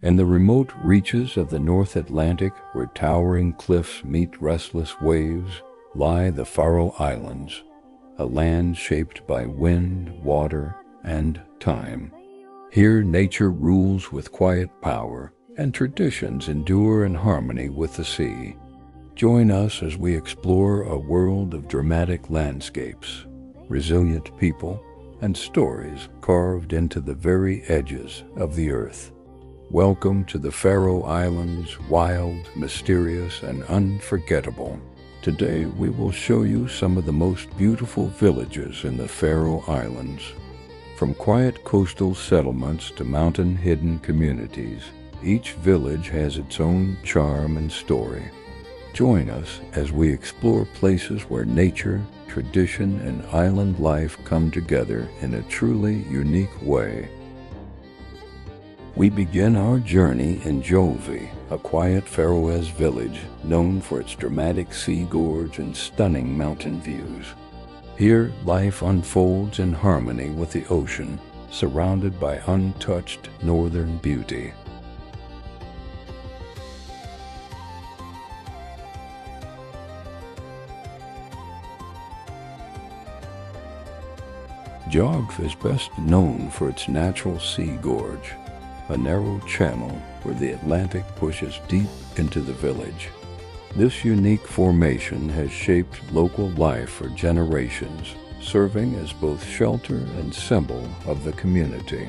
In the remote reaches of the North Atlantic, where towering cliffs meet restless waves, lie the Faroe Islands, a land shaped by wind, water, and time. Here nature rules with quiet power, and traditions endure in harmony with the sea. Join us as we explore a world of dramatic landscapes, resilient people, and stories carved into the very edges of the earth. Welcome to the Faroe Islands, wild, mysterious, and unforgettable. Today we will show you some of the most beautiful villages in the Faroe Islands. From quiet coastal settlements to mountain-hidden communities, each village has its own charm and story. Join us as we explore places where nature, tradition, and island life come together in a truly unique way. We begin our journey in Jovi, a quiet Faroese village known for its dramatic sea gorge and stunning mountain views. Here, life unfolds in harmony with the ocean, surrounded by untouched northern beauty. Jogv is best known for its natural sea gorge, a narrow channel where the Atlantic pushes deep into the village. This unique formation has shaped local life for generations, serving as both shelter and symbol of the community.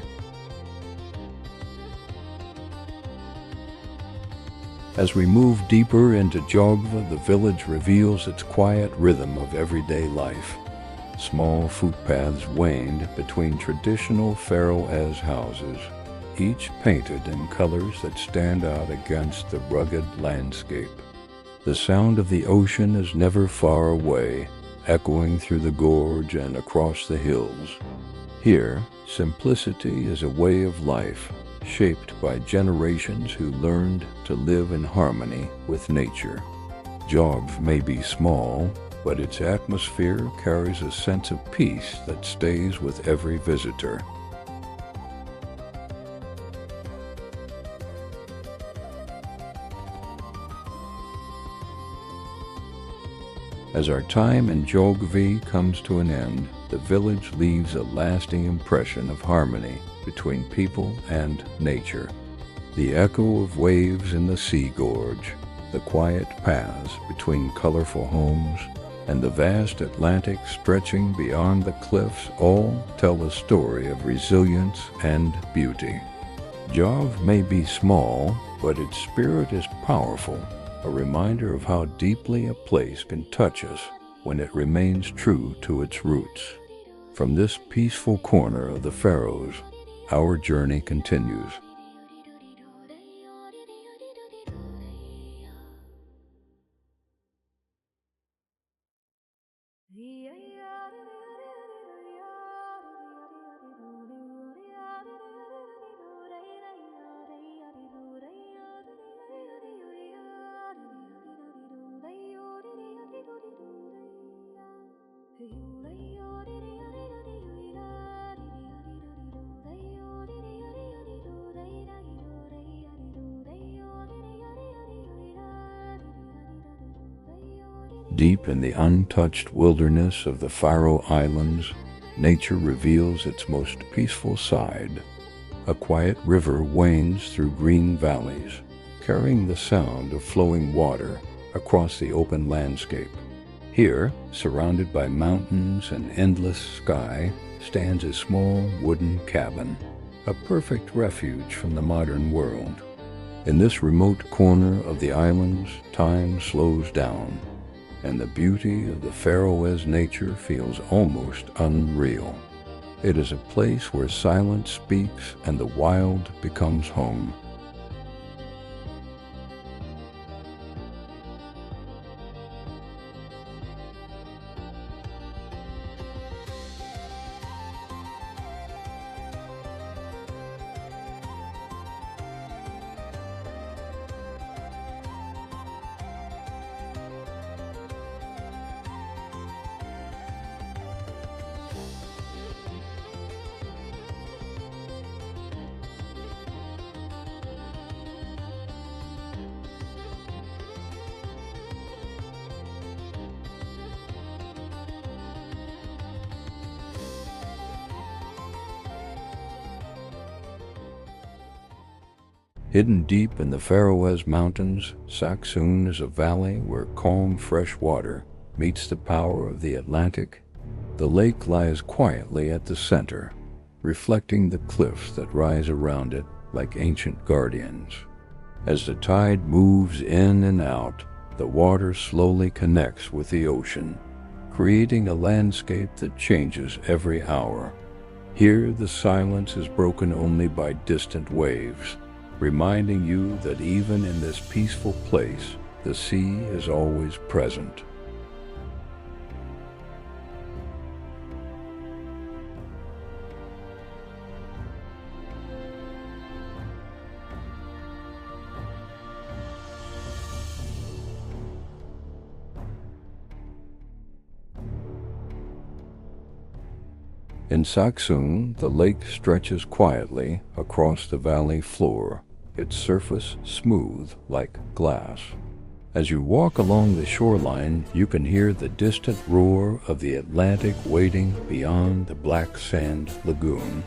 As we move deeper into Jogv, the village reveals its quiet rhythm of everyday life. Small footpaths wind between traditional Faroese houses, each painted in colors that stand out against the rugged landscape. The sound of the ocean is never far away, echoing through the gorge and across the hills. Here, simplicity is a way of life, shaped by generations who learned to live in harmony with nature. Jogv may be small, but its atmosphere carries a sense of peace that stays with every visitor. As our time in Jogvi comes to an end, the village leaves a lasting impression of harmony between people and nature. The echo of waves in the sea gorge, the quiet paths between colorful homes, and the vast Atlantic stretching beyond the cliffs all tell a story of resilience and beauty. Jogv may be small, but its spirit is powerful, a reminder of how deeply a place can touch us when it remains true to its roots. From this peaceful corner of the Faroes, our journey continues. Deep in the untouched wilderness of the Faroe Islands, nature reveals its most peaceful side. A quiet river winds through green valleys, carrying the sound of flowing water across the open landscape. Here, surrounded by mountains and endless sky, stands a small wooden cabin, a perfect refuge from the modern world. In this remote corner of the islands, time slows down, and the beauty of the Faroese nature feels almost unreal. It is a place where silence speaks and the wild becomes home. Hidden deep in the Faroese Mountains, Sørvágsvatn is a valley where calm fresh water meets the power of the Atlantic. The lake lies quietly at the center, reflecting the cliffs that rise around it like ancient guardians. As the tide moves in and out, the water slowly connects with the ocean, creating a landscape that changes every hour. Here, the silence is broken only by distant waves, reminding you that even in this peaceful place, the sea is always present. In Sørvágsvatn, the lake stretches quietly across the valley floor, its surface smooth like glass. As you walk along the shoreline, you can hear the distant roar of the Atlantic waiting beyond the black sand lagoon.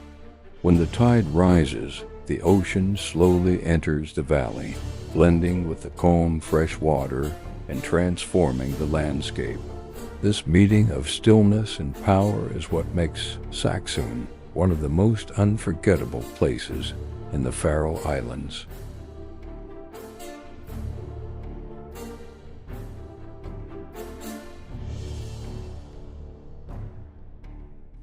When the tide rises, the ocean slowly enters the valley, blending with the calm fresh water and transforming the landscape. This meeting of stillness and power is what makes Sørvágsvatn one of the most unforgettable places in the Faroe Islands.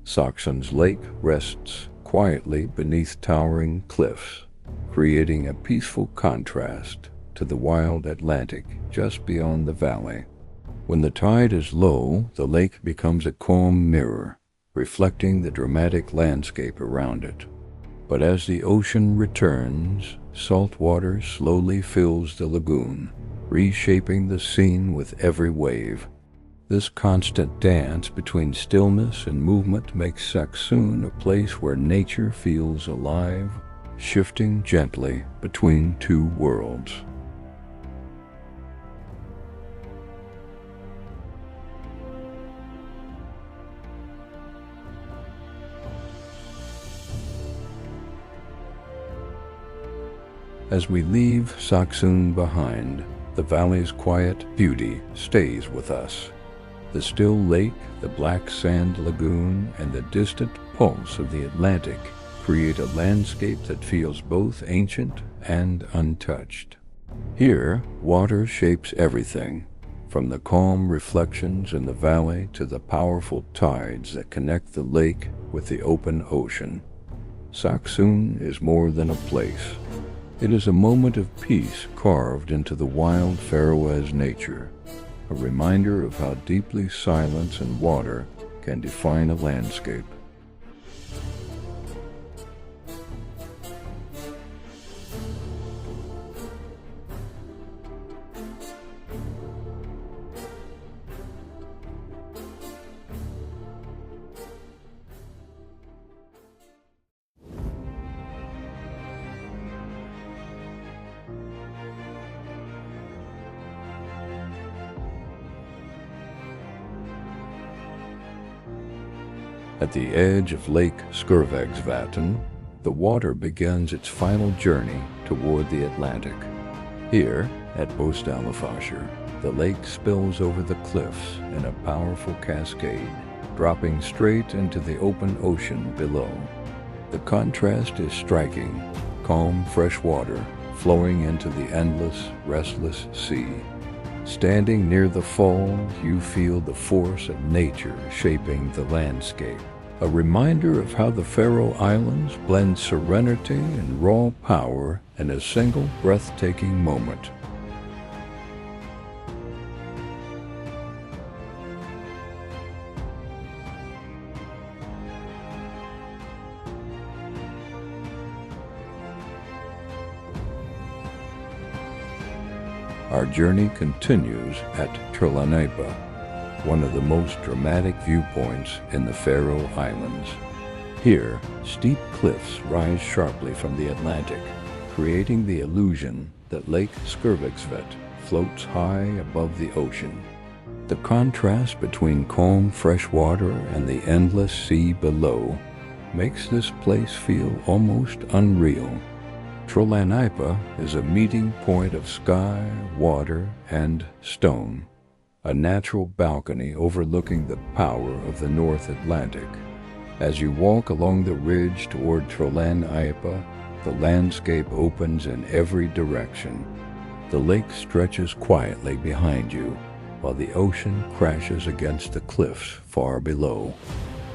Sørvágsvatn's lake rests quietly beneath towering cliffs, creating a peaceful contrast to the wild Atlantic just beyond the valley. When the tide is low, the lake becomes a calm mirror, reflecting the dramatic landscape around it. But as the ocean returns, salt water slowly fills the lagoon, reshaping the scene with every wave. This constant dance between stillness and movement makes Sørvágsvatn a place where nature feels alive, shifting gently between two worlds. As we leave Sørvágsvatn behind, the valley's quiet beauty stays with us. The still lake, the black sand lagoon, and the distant pulse of the Atlantic create a landscape that feels both ancient and untouched. Here, water shapes everything, from the calm reflections in the valley to the powerful tides that connect the lake with the open ocean. Sørvágsvatn is more than a place. It is a moment of peace carved into the wild Faroese nature, a reminder of how deeply silence and water can define a landscape. At the edge of Lake Sørvágsvatn, the water begins its final journey toward the Atlantic. Here, at Múlafossur, the lake spills over the cliffs in a powerful cascade, dropping straight into the open ocean below. The contrast is striking, calm fresh water flowing into the endless, restless sea. Standing near the fall, you feel the force of nature shaping the landscape, a reminder of how the Faroe Islands blend serenity and raw power in a single breathtaking moment. Our journey continues at Trollaneipa, one of the most dramatic viewpoints in the Faroe Islands. Here, steep cliffs rise sharply from the Atlantic, creating the illusion that Lake Sørvágsvatn floats high above the ocean. The contrast between calm fresh water and the endless sea below makes this place feel almost unreal. Trollheipa is a meeting point of sky, water, and stone, a natural balcony overlooking the power of the North Atlantic. As you walk along the ridge toward Trollheipa, the landscape opens in every direction. The lake stretches quietly behind you, while the ocean crashes against the cliffs far below.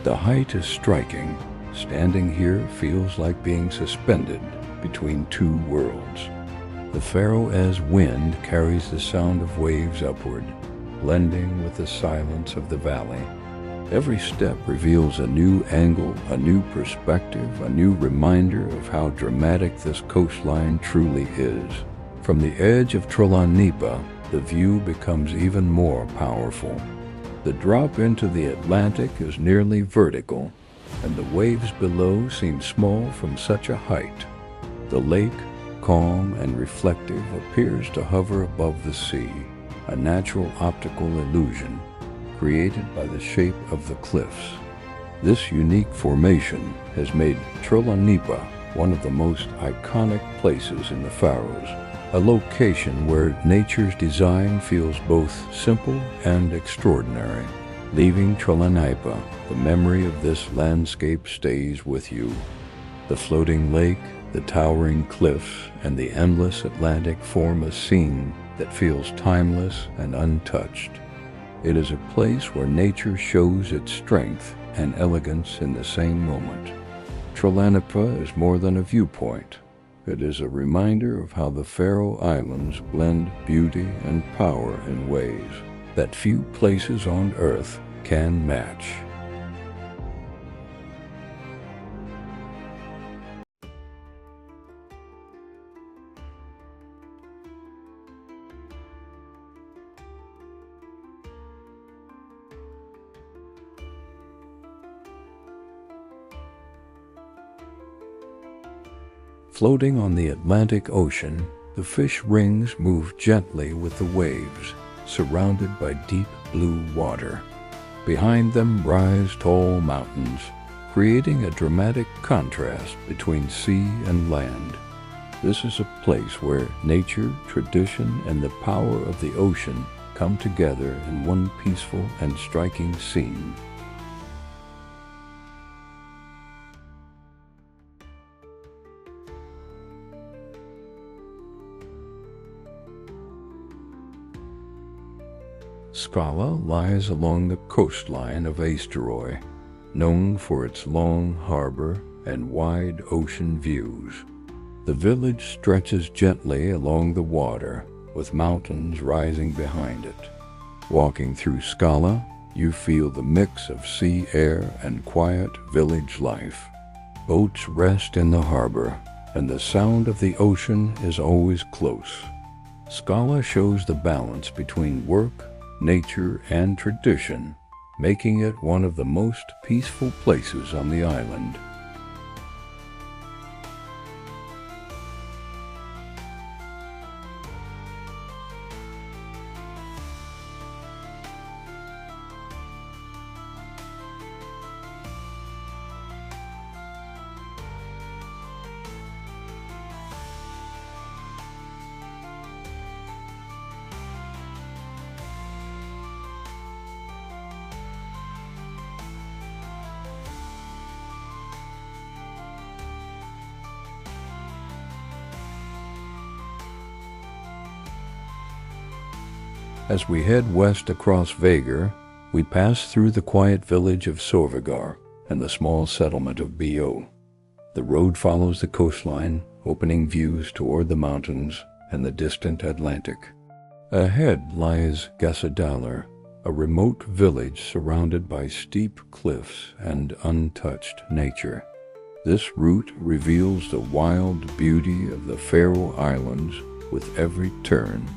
The height is striking. Standing here feels like being suspended between two worlds. The Faroese wind carries the sound of waves upward, blending with the silence of the valley. Every step reveals a new angle, a new perspective, a new reminder of how dramatic this coastline truly is. From the edge of Trollheipa, the view becomes even more powerful. The drop into the Atlantic is nearly vertical, and the waves below seem small from such a height. The lake, calm and reflective, appears to hover above the sea, a natural optical illusion created by the shape of the cliffs. This unique formation has made Trollheipa one of the most iconic places in the Faroes, a location where nature's design feels both simple and extraordinary. Leaving Trollheipa, the memory of this landscape stays with you. The floating lake, the towering cliffs, and the endless Atlantic form a scene that feels timeless and untouched. It is a place where nature shows its strength and elegance in the same moment. Trollheipa is more than a viewpoint. It is a reminder of how the Faroe Islands blend beauty and power in ways that few places on Earth can match. Floating on the Atlantic Ocean, the fish rings move gently with the waves, surrounded by deep blue water. Behind them rise tall mountains, creating a dramatic contrast between sea and land. This is a place where nature, tradition, and the power of the ocean come together in one peaceful and striking scene. Skala lies along the coastline of Eysturoy, known for its long harbor and wide ocean views. The village stretches gently along the water, with mountains rising behind it. Walking through Skala, you feel the mix of sea air and quiet village life. Boats rest in the harbor, and the sound of the ocean is always close. Skala shows the balance between work, nature, and tradition, making it one of the most peaceful places on the island. As we head west across Vágar, we pass through the quiet village of Sørvágsvatn and the small settlement of Bo. The road follows the coastline, opening views toward the mountains and the distant Atlantic. Ahead lies Gassadalur, a remote village surrounded by steep cliffs and untouched nature. This route reveals the wild beauty of the Faroe Islands with every turn.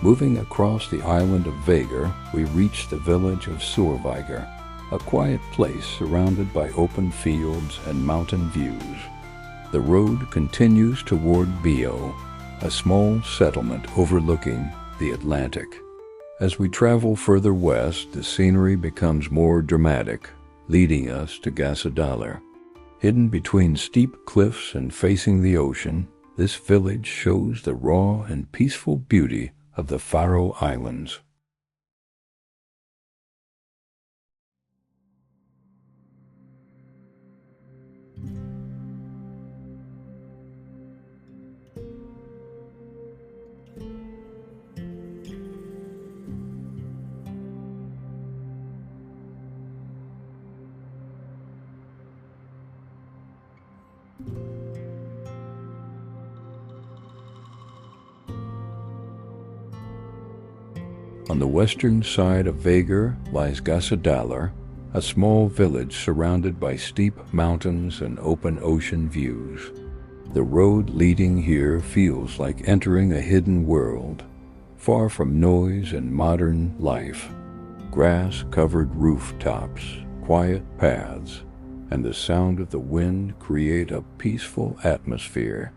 Moving across the island of Vágar, we reach the village of Sørvágsvatn, a quiet place surrounded by open fields and mountain views. The road continues toward Bio, a small settlement overlooking the Atlantic. As we travel further west, the scenery becomes more dramatic, leading us to Gásadalur. Hidden between steep cliffs and facing the ocean, this village shows the raw and peaceful beauty of the Faroe Islands. On the western side of Vágur lies Gásadalur, a small village surrounded by steep mountains and open ocean views. The road leading here feels like entering a hidden world, far from noise and modern life. Grass-covered rooftops, quiet paths, and the sound of the wind create a peaceful atmosphere.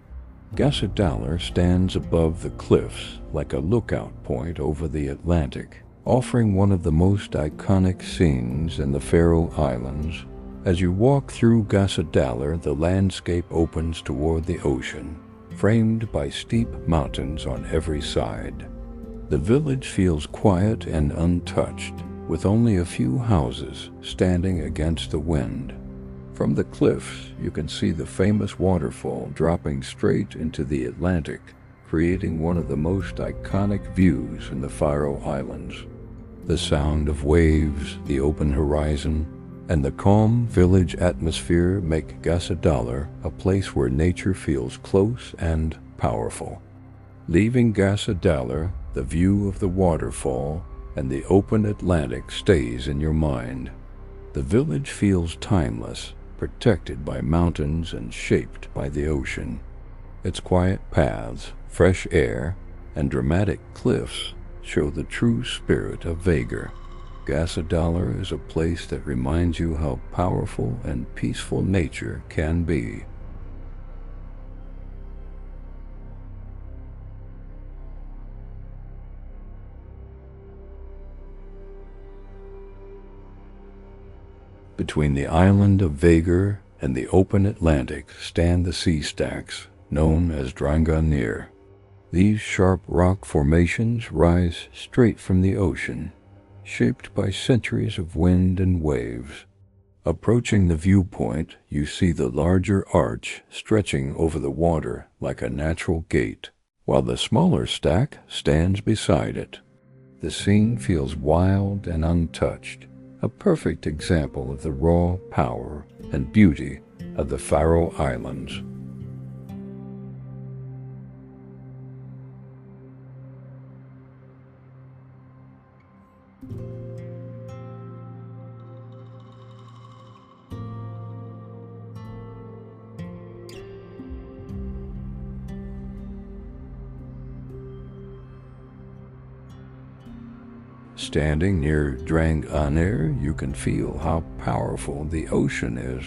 Gásadalur stands above the cliffs like a lookout point over the Atlantic, offering one of the most iconic scenes in the Faroe Islands. As you walk through Gásadalur, the landscape opens toward the ocean, framed by steep mountains on every side. The village feels quiet and untouched, with only a few houses standing against the wind. From the cliffs, you can see the famous waterfall dropping straight into the Atlantic, creating one of the most iconic views in the Faroe Islands. The sound of waves, the open horizon, and the calm village atmosphere make Gásadalur a place where nature feels close and powerful. Leaving Gásadalur, the view of the waterfall and the open Atlantic stays in your mind. The village feels timeless, protected by mountains and shaped by the ocean. Its quiet paths, fresh air, and dramatic cliffs show the true spirit of Vágur. Gásadalur is a place that reminds you how powerful and peaceful nature can be. Between the island of Vágur and the open Atlantic stand the sea stacks, known as Drangarnir. These sharp rock formations rise straight from the ocean, shaped by centuries of wind and waves. Approaching the viewpoint, you see the larger arch stretching over the water like a natural gate, while the smaller stack stands beside it. The scene feels wild and untouched, a perfect example of the raw power and beauty of the Faroe Islands. Standing near Drangarnir, you can feel how powerful the ocean is.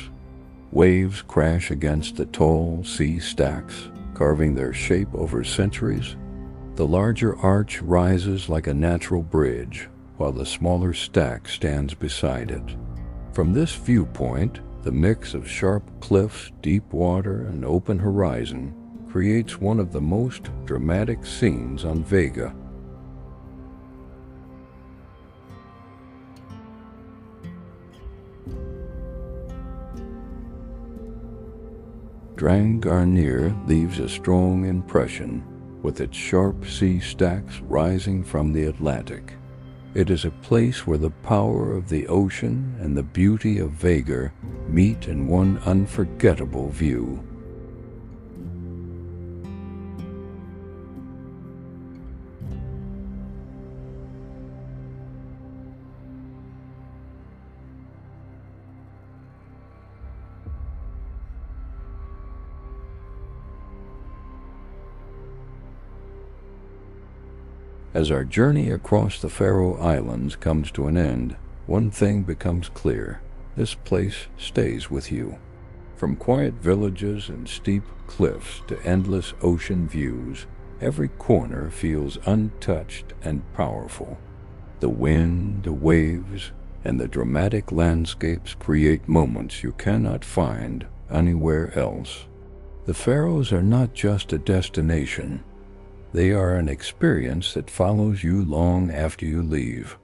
Waves crash against the tall sea stacks, carving their shape over centuries. The larger arch rises like a natural bridge, while the smaller stack stands beside it. From this viewpoint, the mix of sharp cliffs, deep water, and open horizon creates one of the most dramatic scenes on Vágur. Drangarnir leaves a strong impression, with its sharp sea stacks rising from the Atlantic. It is a place where the power of the ocean and the beauty of Vágur meet in one unforgettable view. As our journey across the Faroe Islands comes to an end, one thing becomes clear: this place stays with you. From quiet villages and steep cliffs to endless ocean views, every corner feels untouched and powerful. The wind, the waves, and the dramatic landscapes create moments you cannot find anywhere else. The Faroes are not just a destination. They are an experience that follows you long after you leave.